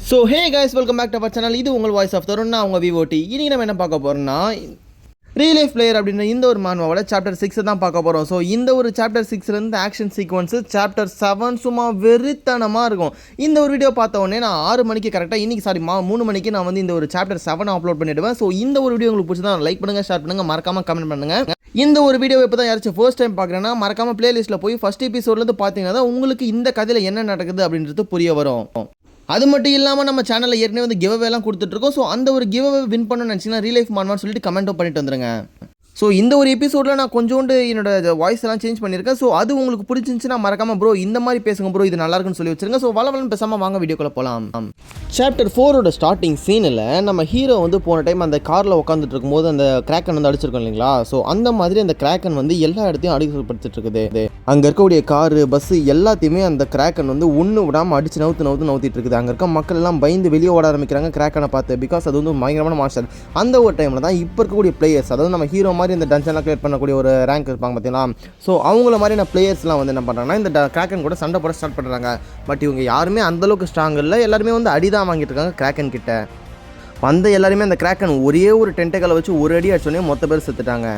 So hey guys, welcome back to our channel. இது உங்கள் voice of Tarun, நான் உங்கள் விவோடி. இன்றைக்கி நம்ம என்ன பார்க்க போகிறோம்னா, ரியல் லைஃப் பிளேயர் அப்படின்ற இந்த ஒரு மான்வாவோட சாப்டர் 6 தான் பார்க்க போகிறோம். ஸோ இந்த ஒரு சாப்டர் 6லேருந்து ஆக்ஷன் சீக்வன்ஸு சாப்டர் 7 சும்மா வெறித்தனமாக இருக்கும். இந்த ஒரு வீடியோ பார்த்த உடனே நான் 6 மணிக்கு கரெக்டாக இன்றைக்கி 3 மணிக்கு நான் வந்து இந்த ஒரு சாப்டர் 7 அப்லோட் பண்ணிவிடுவேன். ஸோ இந்த ஒரு வீடியோ உங்களுக்கு பிடிச்சதா லைக் பண்ணுங்கள், ஷேர் பண்ணுங்கள், மறக்காமல் கமெண்ட் பண்ணுங்கள். இந்த ஒரு வீடியோ இப்போ தான் யாராச்சும் ஃபர்ஸ்ட் டைம் பார்க்குறேன்னா மறக்காமல் பிளேலிஸ்ட்டில் போய் ஃபஸ்ட் எபிசோட்லேருந்து பார்த்தீங்கன்னா தான் உங்களுக்கு இந்த கதையில் என்ன நடக்குது அப்படின்றது புரிய வரும். அது மட்டும் இல்லாமல் நம்ம சேனலில் ஏற்கனவே வந்து கிவ்அவேலாம் கொடுத்துட்ருக்கோம். ஸோ அந்த ஒரு கிவ்அவே வின் பண்ணணும்னு நினச்சிங்கன்னா ரியல் லைஃப் மான்வான்னு சொல்லிட்டு கமெண்ட்டும் பண்ணிட்டு வந்துருங்க. ஸோ இந்த ஒரு எபிசோடில் நான் கொஞ்சோண்டு என்னோட வாய்ஸ் எல்லாம் சேஞ்ச் பண்ணியிருக்கேன். ஸோ அது உங்களுக்கு பிடிச்சிருந்துச்சுன்னா மறக்காமல் ப்ரோ இந்த மாதிரி பேசுங்க ப்ரோ, இது நல்லா இருக்குன்னு சொல்லி வச்சுருங்க. ஸோ வளவலன்னு பேசாமல் வாங்க வீடியோக்குள்ளே போகலாம். சாப்டர் 4 ஸ்டார்டிங் சீனில் நம்ம ஹீரோ வந்து போன டைம் அந்த காரில் உட்காந்துட்டு இருக்கும்போது அந்த கிராக்கன் வந்து அடிச்சிருக்கோம் இல்லைங்களா? ஸோ அந்த மாதிரி அந்த கிராக்கன் வந்து எல்லா இடத்தையும் அடிக்கப்படுத்திட்டு இருக்குது. அங்கே இருக்கக்கூடிய காரு பஸ்ஸு எல்லாத்தையுமே அந்த கிராக்கன் வந்து ஒன்று விடாமல் அடிச்சு நவுத்திட்டு இருக்குது. அங்கே இருக்க மக்கள் எல்லாம் பயந்து வெளியே ஓட ஆரம்பிக்கிறாங்க கிராக்கனை பார்த்து. பிகாஸ் அது வந்து பயங்கரமான மாஸ்டர். அந்த ஒரு டைமில் தான் இப்போ இருக்கக்கூடிய பிளேயர்ஸ், அதாவது நம்ம ஹீரோ மாதிரி இந்த டன்ஷன்லாம் கிரியேட் பண்ணக்கூடிய ஒரு ரேங்க் இருப்பாங்க பார்த்தீங்களா? ஸோ அவங்கள மாதிரி நான் பிளேயர்ஸ்லாம் வந்து என்ன பண்ணுறாங்கன்னா இந்த கிராக்கன் கூட சண்டை போட ஸ்டார்ட் பண்ணுறாங்க. பட் இவங்க யாருமே அந்தளவுக்கு ஸ்ட்ராங் இல்லை. எல்லாருமே வந்து அடிதான் வாங்கிட்டு இருக்காங்க கிராக்கன் கிட்ட. வந்த எல்லாருமே அந்த கிராக்கன் ஒரே ஒரு டென்டக்கலை வச்சு ஒரு அடி அடிச்சோடனே மொத்த பேர் செத்துட்டாங்க.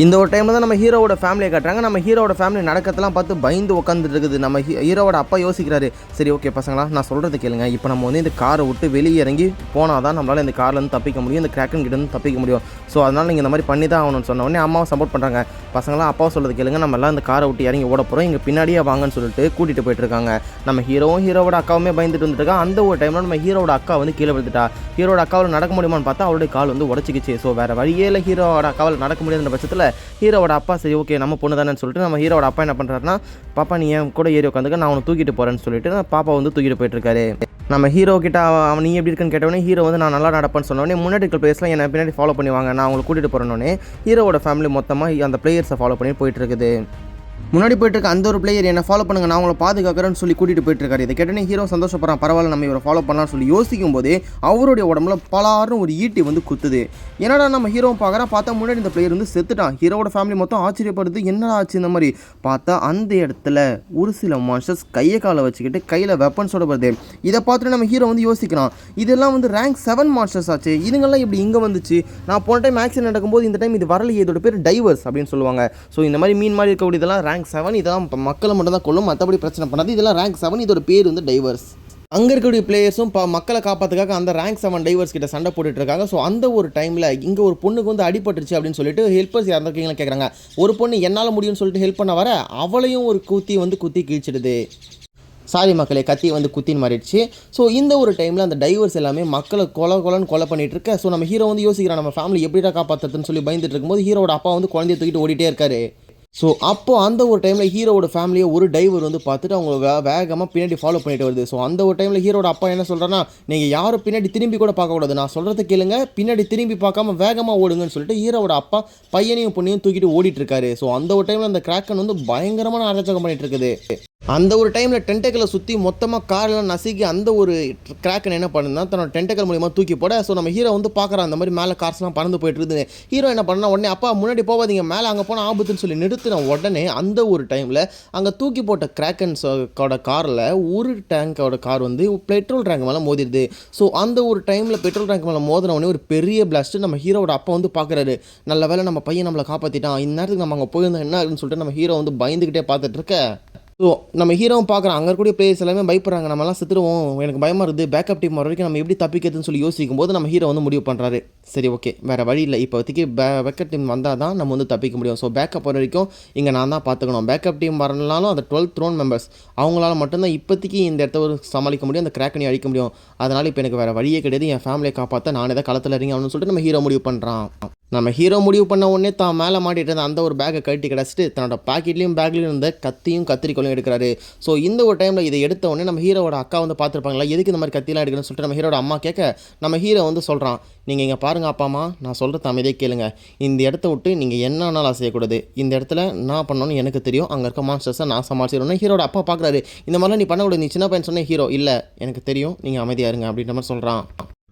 இந்த ஒரு டைமில் தான் நம்ம ஹீரோவோட ஃபேமிலியை காட்டுறாங்க. நம்ம ஹீரோவோட ஃபேமிலி நடக்கிறதெல்லாம் பார்த்து பயந்து உட்காந்துட்டு இருக்குது. நம்ம ஹீரோவோட அப்பா யோசிக்கிறாரு, சரி ஓகே பசங்களா, நான் சொல்கிறது கேளுங்க, இப்போ நம்ம வந்து இந்த காரை விட்டு வெளியே இறங்கி போனால் தான் நம்மளால் இந்த கார்லேருந்து தப்பிக்க முடியும், இந்த கிராக்கன் கிட்டேருந்து தப்பிக்க முடியும். ஸோ அதனால் நீங்கள் இந்த மாதிரி பண்ணி தான் ஆகணும்னு சொன்ன உடனே அம்மாவை சப்போர்ட் பண்ணுறாங்க. பசங்களாம் அப்பாவை சொல்கிறது கேளுங்க, நம்ம எல்லாம் இந்த காரை விட்டு இறங்கி ஓட போகிறோம், இங்கே பின்னாடியே வாங்கன்னு சொல்லிட்டு கூட்டிகிட்டு போயிட்டுருக்காங்க. நம்ம ஹீரோவோட அக்காவுமே பயந்துட்டு வந்துட்டுருக்காங்க. அந்த ஒரு டைமில் நம்ம ஹீரோவோட அக்கா வந்து கீழே விழுந்துட்டா. ஹீரோட அக்காவில் நடக்க முடியுமான்னு பார்த்தா அவருடைய கால் வந்து உடச்சிக்கிச்சு. ஸோ வேறு வழியே இல்லை, ஹீரோவோட அக்காவில் நடக்க முடியாத பட்சத்தில் ஹீரோவோட அப்பா சரி ஓகே நம்ம பொண்ணு தானேன்னு சொல்லிட்டு நம்ம ஹீரோவோட அப்பா என்ன பண்ணுறாருன்னா, பாப்பா நீ என் கூட ஏறி உட்காந்துக்க, நான் அவனை தூக்கிட்டு போகிறேன்னு சொல்லிட்டு பாப்பா வந்து தூக்கிட்டு போயிட்டுருக்காரு. நம்ம ஹீரோ கிட்ட அவன் நீ எப்படி இருக்குன்னு கேட்டவொடனே ஹீரோ வந்து நான் நல்லா நடப்பேன்னு சொன்னோடனே முன்னாடி இருக்கிற பிளேயர்ஸ்லாம் என்னை பின்னாடி ஃபாலோ பண்ணுவாங்க, நான் அவங்களை கூட்டிகிட்டு போகிறேன்னொடனே ஹீரோவோட ஃபேமிலி மொத்தமாக அந்த பிளேயர்ஸை ஃபாலோ பண்ணி போயிட்டுருக்குது. முன்னாடி போயிட்டு அந்த ஒரு பிளேயர் என்ன ஃபாலோ பண்ணுங்க, நான் அவங்களை பாதுகாக்கிறேன்னு சொல்லி கூட்டிகிட்டு போயிட்டுருக்காரு. இதை கேட்டோன்னே ஹீரோ சந்தோஷப்படுறான், பரவாயில்ல நம்ம இவரை ஃபாலோ பண்ணலாம்னு சொல்லி யோசிக்கும் போதே அவருடைய உடம்புல பலாருன்னு ஒரு ஈட்டி வந்து குத்துது. என்னடா நம்ம ஹீரோ பார்த்தா முன்னாடி இந்த பிளேயர் வந்து செத்துட்டான். ஹீரோட ஃபேமிலி மொத்தம் ஆச்சரியப்படுது, என்னடா ஆச்சு இந்த மாதிரி பார்த்தா அந்த இடத்துல ஒரு சில மாஸ்டர்ஸ் கையை காலை வச்சுக்கிட்டு கையில் வெப்பன்ஸோட வருது. இதை பார்த்துட்டு நம்ம ஹீரோ வந்து யோசிக்கிறான், இதெல்லாம் வந்து ரேங்க் 7 மாஸ்டர்ஸ் ஆச்சு, இதுங்கெல்லாம் இப்படி இங்கே வந்துச்சு, நான் போன டைம் ஆக்சிடென்ட் நடக்கும்போது இந்த டைம் இது வரலையே, இதோட பேர் டைவர்ஸ் அப்படின்னு சொல்லுவாங்க. ஸோ இந்த மாதிரி மீன் மாதிரி இருக்கக்கூடிய இதெல்லாம் ரேங்க் 7, இதெல்லாம் மக்களை மட்டும் தான் கொள்ளும், மற்றபடி பிரச்சனை பண்ணாது. இதெல்லாம் ரேங்க் 7, இதோட பேர் வந்து டைவர்ஸ். அங்கே இருக்கக்கூடிய பிளேயர்ஸும் மக்களை காப்பாற்றுக்காக அந்த ரேங்க் 7 டைவர்ஸ் கிட்ட சண்டை போட்டுட்டு இருக்காங்க. ஸோ அந்த ஒரு டைமில் இங்கே ஒரு பொண்ணுக்கு வந்து அடிபட்டுருச்சு அப்படின்னு சொல்லிட்டு ஹெல்ப்பர்ஸ் யார் இருக்கீங்களா கேட்குறாங்க. ஒரு பொண்ணு என்னால் முடியும்னு சொல்லிட்டு ஹெல்ப் பண்ண வர அவளையும் ஒரு குத்தி கிழிச்சிடுது. சாரி மக்களே, கத்தி வந்து குத்தின்னு மாறிடுச்சு. ஸோ இந்த ஒரு டைமில் அந்த டைவர்ஸ் எல்லாமே மக்களை கொலை பண்ணிட்டு இருக்க. ஸோ நம்ம ஹீரோ வந்து யோசிக்கிறான், நம்ம ஃபேமிலி எப்படிடா காப்பாற்றுறதுன்னு சொல்லி பயந்துட்டு இருக்கும்போது ஹீரோட அப்பா வந்து குழந்தைய தூக்கிட்டு ஓடிட்டே இருக்காரு. ஸோ அப்போது அந்த ஒரு டைமில் ஹீரோட ஃபேமிலியை ஒரு டைவர் வந்து பார்த்துட்டு அவங்க வேகமாக பின்னாடி ஃபாலோ பண்ணிட்டு வருது. ஸோ அந்த ஒரு டைமில் ஹீரோட அப்பா என்ன சொல்கிறேன்னா, நீங்கள் யாரும் பின்னாடி திரும்பி கூட பார்க்கக்கூடாது, நான் சொல்கிறத கேளுங்க, பின்னாடி திரும்பி பார்க்காம வேகமாக ஓடுங்கன்னு சொல்லிட்டு ஹீரோட அப்பா பையனையும் பொண்ணையும் தூக்கிட்டு ஓடிட்டு இருக்காரு. ஸோ அந்த ஒரு டைமில் அந்த கிராக்கன் வந்து பயங்கரமான அராஜகம் பண்ணிட்டு இருக்குது. அந்த ஒரு டைமில் டென்டக்கலை சுற்றி மொத்தமாக காரெல்லாம் நசுக்கி அந்த ஒரு கிராக்கன் என்ன பண்ணுன்னா தன்னோட டென்டக்கல் மூலியமாக தூக்கி போட. ஸோ நம்ம ஹீரோ வந்து பார்க்குறான் அந்த மாதிரி மேலே கார்ஸ்லாம் பறந்து போயிட்டு இருக்குது. ஹீரோ என்ன பண்ணா, உடனே அப்பா முன்னாடி போகாதீங்க, மேலே அங்கே போனால் ஆபத்துன்னு சொல்லி நிறுத்தின உடனே அந்த ஒரு டைமில் அங்கே தூக்கி போட்ட கிராக்கன்ஸோட காரில் ஒரு டேங்கோட கார் வந்து பெட்ரோல் டேங்க் மேலே மோதிடுது. ஸோ அந்த ஒரு டைமில் பெட்ரோல் டேங்க் மேலே மோதின உடனே ஒரு பெரிய பிளாஸ்ட்டு நம்ம ஹீரோட அப்பா வந்து பார்க்குறாரு. நல்ல வேலை நம்ம பையன் நம்மளை காப்பாற்றிட்டான், இந்த நேரத்துக்கு நம்ம அங்கே போயிருந்தோம் என்ன ஆகுதுன்னு சொல்லிட்டு நம்ம ஹீரோ வந்து பயந்துக்கிட்டே பார்த்துட்டு இருக்க. ஸோ நம்ம ஹீரோவும் பார்க்குறான், அங்கே இருக்கக்கூடிய பிளேயர்ஸ் எல்லாமே பயப்படுறாங்க, நம்மலாம் செத்துருவோம், எனக்கு பயமாக இருக்குது, பேக்கப் டீம் வர வரைக்கும் நம்ம எப்படி தப்பிக்கிறதுன்னு சொல்லி யோசிக்கும் போது நம்ம ஹீரோ வந்து முடிவு பண்ணுறாரு, சரி ஓகே வேறு வழி இல்லை, இப்போதைக்கு பேக்கப் டீம் வந்தால் தான் நம்ம வந்து தப்பிக்க முடியும். ஸோ பேக்கப் வர வரைக்கும் இங்கே நான் தான் பார்த்துக்கணும். பேக்கப் டீம் வரனாலும் அந்த 12 த்ரோன் மெம்பர்ஸ் அவங்களால மட்டும்தான் இப்போதைக்கு இந்த இடத்த சமாளிக்க முடியும், அந்த கிராக்கனை அழிக்க முடியும். அதனால் இப்போ எனக்கு வேறு வழியே கிடையாது, என் ஃபேமிலியை காப்பாற்ற நானே தான் களத்தில் இறங்கி ஆகணும்னு சொல்லிட்டு நம்ம ஹீரோ முடிவு பண்ணுறான். நம்ம ஹீரோ முடிவு பண்ண உடனே தான் மேலே மாட்டிட்டு இருந்த அந்த ஒரு பேக்கை கட்டி கிடச்சிட்டு தன்னோட பாக்கெட்லேயும் பேக்லேயும் இருந்த கத்தியும் கத்திரிக்கோளையும் எடுக்கிறாரு. ஸோ இந்த ஒரு டைமில் இதை எடுத்த உடனே நம்ம ஹீரோட அக்கா வந்து பார்த்துருப்பாங்களா, எதுக்கு இந்த மாதிரி கத்திலாம் எடுக்கணும்னு சொல்லிட்டு நம்ம ஹீரோட அம்மா கேட்க நம்ம ஹீரோ வந்து சொல்கிறான், நீங்கள் இங்கே பாருங்கள் அப்பா அம்மா, நான் சொல்கிறது அமைதியே கேளுங்க, இந்த இடத்த விட்டு நீங்கள் என்னன்னாலும் செய்யக்கூடாது, இந்த இடத்துல நான் பண்ணணும்னு எனக்கு தெரியும், அங்கே இருக்க மாஸ்டர்ஸை நான் சமாளிச்சிடணும். ஹீரோட அப்பா பார்க்குறாரு, இந்த மாதிரிலாம் நீ பண்ணக்கூடாது, நீ சின்ன பையன் சொன்ன. ஹீரோ இல்லை எனக்கு தெரியும், நீங்கள் அமைதியாக இருங்க அப்படின்ற மாதிரி சொல்கிறான்.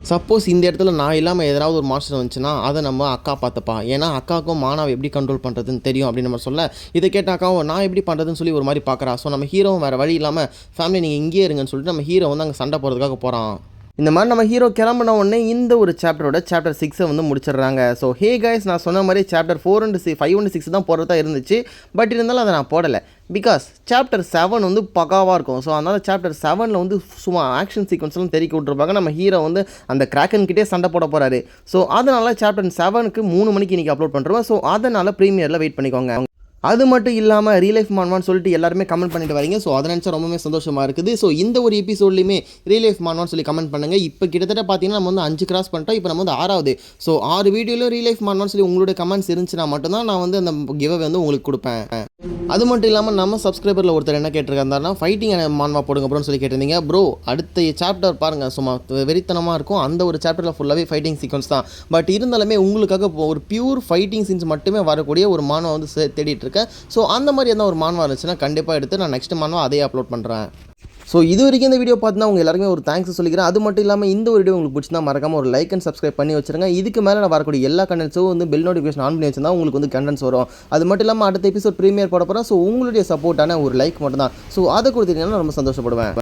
சப்போஸ் இந்த இடத்துல நான் இல்லாமல் ஏதாவது ஒரு மாஸ்டர் வந்துச்சுன்னா அதை நம்ம அக்கா பார்த்துப்பா. ஏன்னா அக்காவுக்கும் மானாவை எப்படி கண்ட்ரோல் பண்ணுறதுன்னு தெரியும் அப்படின்னு நம்ம சொல்ல, இதை கேட்ட அக்காவும் நான் எப்படி பண்ணுறதுன்னு சொல்லி ஒரு மாதிரி பார்க்குறா. ஸோ நம்ம ஹீரோவும் வேறு வழி இல்லாமல் ஃபேமிலி நீங்கள் இங்கேயே இருங்கன்னு சொல்லிட்டு நம்ம ஹீரோ வந்து அங்கே சண்டை போகிறதுக்காக போகிறான். இந்த மாதிரி நம்ம ஹீரோ கிளம்பின உடனே இந்த ஒரு சாப்டரோட சாப்டர் 6 வந்து முடிச்சிடுறாங்க. ஸோ ஹே கைஸ், நான் சொன்ன மாதிரி சாப்டர் 4 and 5 and 6 தான் போடுறதா இருந்துச்சு. பட் இருந்தாலும் அதை நான் போடலை. பிகாஸ் சாப்டர் 7 வந்து பக்காவாக இருக்கும். ஸோ அதனால் சாப்டர் 7 வந்து சும்மா ஆக்ஷன் சீக்வன்ஸ்லாம் தெறிக்க விட்ருப்பாங்க. நம்ம ஹீரோ வந்து அந்த கிராக்கன்கிட்டே சண்டை போட போகிறாரு. ஸோ அதனால் சாப்டர் 7க்கு 3 மணிக்கு இன்றைக்கி அப்லோட் பண்ணுறோம். ஸோ அதனால் ப்ரீமியரில் வெயிட் பண்ணிக்கோங்க. அது மட்டும் இல்லாமல் ரியல் லைஃப் மான்வான்னு சொல்லிட்டு எல்லாருமே கமெண்ட் பண்ணிட்டு வரீங்க. ஸோ அதை நினச்சா ரொம்பவே சந்தோஷமாக இருக்குது. ஸோ இந்த ஒரு எபிசோட்லையுமே ரியல் லைஃப் மான்வான்னு சொல்லி கமெண்ட் பண்ணுங்கள். இப்போ கிட்டத்தட்ட பார்த்தீங்கன்னா நம்ம வந்து 5 கிராஸ் பண்ணிட்டோம். இப்போ நம்ம வந்து 6வது. ஸோ 6 வீடியோவில் ரியல் லைஃப் மான்வான்னு சொல்லி உங்களோட கமெண்ட்ஸ் இருந்துச்சுன்னா மட்டும்தான் நான் வந்து அந்த கிவ்அவே வந்து உங்களுக்கு கொடுப்பேன். அது மட்டும் இல்லாமல் நம்ம சப்ஸ்கிரைபரில் ஒருத்தர் என்ன கேட்டிருக்காருன்னா ஃபைட்டிங் மான்வா போடுங்க ப்ரோன்னு சொல்லி கேட்டிருந்தீங்க. ப்ரோ அடுத்த சாப்டர் பாருங்கள், சும்மா வெறித்தனமாக இருக்கும். அந்த ஒரு சாப்டரில் ஃபுல்லாகவே ஃபைட்டிங் சீக்வன்ஸ் தான். பட் இருந்தாலுமே உங்களுக்காக ஒரு பியூர் ஃபைட்டிங் சீன்ஸ் மட்டுமே வரக்கூடிய ஒரு மான்வா வந்து தேடிட்டு இருக்கேன். ஸோ அந்த மாதிரி எதாவது ஒரு மான்வா இருந்துச்சுன்னா கண்டிப்பாக எடுத்து நான் நெக்ஸ்ட் மான்வா அதே அப்லோட் பண்ணுறேன். ஸோ இது வரைக்கும் இந்த வீடியோ பார்த்துனா உங்கள் எல்லாருமே ஒரு தேங்க்ஸ் சொல்லிக்கிறேன். அது மட்டும் இல்லாமல் இந்த ஒரு வீடியோ உங்களுக்கு பிடிச்சிருந்தா மறக்காமல் ஒரு லைக் அண்ட் சப்ஸ்கிரைப் பண்ணி வச்சுருங்க. இதுக்கு மேலே நான் வரக்கூடிய எல்லா கண்டென்ட்ஸும் வந்து பெல் நோட்டிஃபிகேஷன் ஆன் பண்ணி வச்சுருந்தா உங்களுக்கு வந்து கண்டென்ட்ஸ் வரும். அது மட்டும் இல்லாமல் அடுத்த எபிசோட் ப்ரீமியர் போட போகிறேன். ஸோ உங்களுடைய சப்போர்ட்டான ஒரு லைக் மட்டும் தான். ஸோ அதை கொடுத்தீங்கன்னா ரொம்ப சந்தோஷப்படுவேன்.